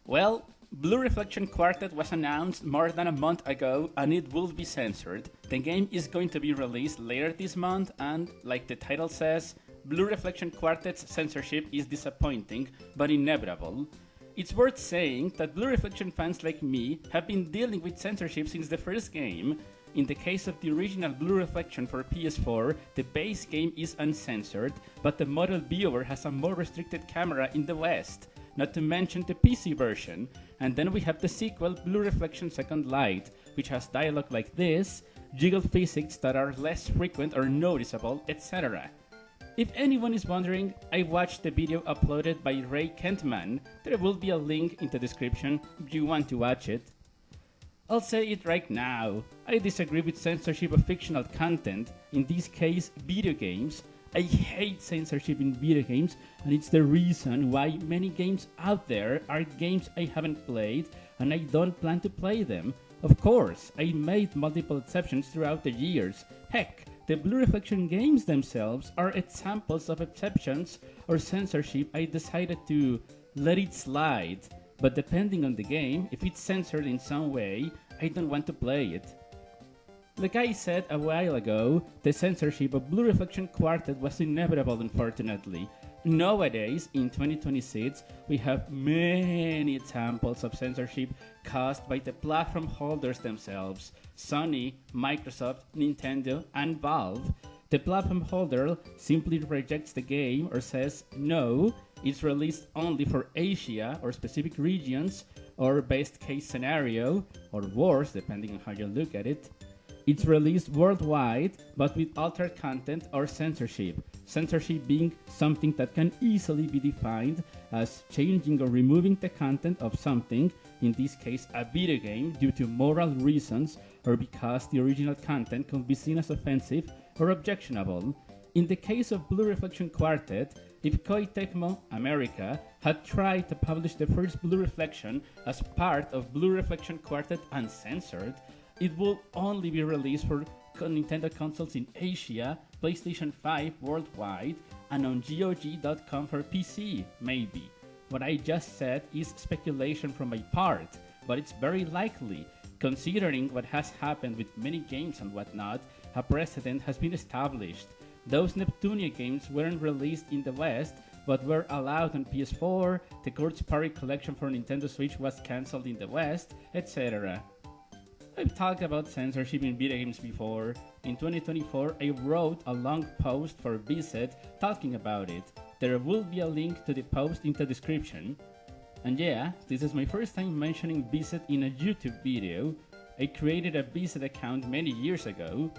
Well, Blue Reflection Quartet was announced more than a month ago and it will be censored. The game is going to be released later this month and, like the title says, Blue Reflection Quartet's censorship is disappointing but inevitable. It's worth saying that Blue Reflection fans like me have been dealing with censorship since the first game. In the case of the original Blue Reflection for PS4, the base game is uncensored, but the model viewer has a more restricted camera in the West, not to mention the PC version. And then we have the sequel Blue Reflection Second Light, which has dialogue like this, jiggle physics that are less frequent or noticeable, etc. If anyone is wondering, I watched the video uploaded by Ray Kentman. There will be a link in the description if you want to watch it. I'll say it right now, I disagree with censorship of fictional content, in this case video games. I hate censorship in video games, and it's the reason why many games out there are games I haven't played and I don't plan to play them. Of course, I made multiple exceptions throughout the years. Heck, the Blue Reflection games themselves are examples of exceptions or censorship I decided to let it slide. But depending on the game, if it's censored in some way, I don't want to play it. Like I said a while ago, the censorship of Blue Reflection Quartet was inevitable, unfortunately. Nowadays, in 2026, we have many examples of censorship caused by the platform holders themselves: Sony, Microsoft, Nintendo, and Valve. The platform holder simply rejects the game or says no, it's released only for Asia or specific regions, or best case scenario, or worse depending on how you look at it, it's released worldwide but with altered content or censorship. Censorship being something that can easily be defined as changing or removing the content of something, in this case a video game, due to moral reasons or because the original content could be seen as offensive or objectionable. In the case of Blue Reflection Quartet, if Koei Tecmo America had tried to publish the first Blue Reflection as part of Blue Reflection Quartet Uncensored, it will only be released for Nintendo consoles in Asia, PlayStation 5 worldwide, and on GOG.com for PC, maybe. What I just said is speculation from my part, but it's very likely. Considering what has happened with many games and whatnot, a precedent has been established. Those Neptunia games weren't released in the West, but were allowed on PS4, the Kurt's Party collection for Nintendo Switch was cancelled in the West, etc. I've talked about censorship in video games before. In 2024, I wrote a long post for Vizzed talking about it. There will be a link to the post in the description. And yeah, this is my first time mentioning Vizzed in a YouTube video. I created a Vizzed account many years ago.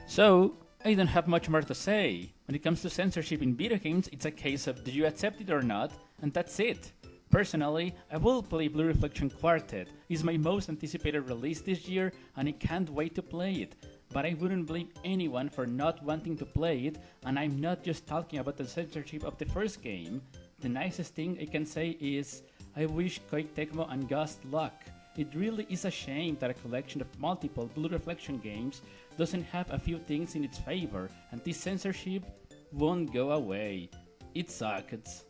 So, I don't have much more to say. When it comes to censorship in video games, it's a case of do you accept it or not, and that's it. Personally, I will play Blue Reflection Quartet. It's my most anticipated release this year and I can't wait to play it. But I wouldn't blame anyone for not wanting to play it, and I'm not just talking about the censorship of the first game. The nicest thing I can say is, I wish Koei Tecmo and Ghost luck. It really is a shame that a collection of multiple Blue Reflection games doesn't have a few things in its favor, and this censorship won't go away. It sucks.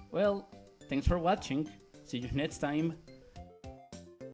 Well, thanks for watching. See you next time.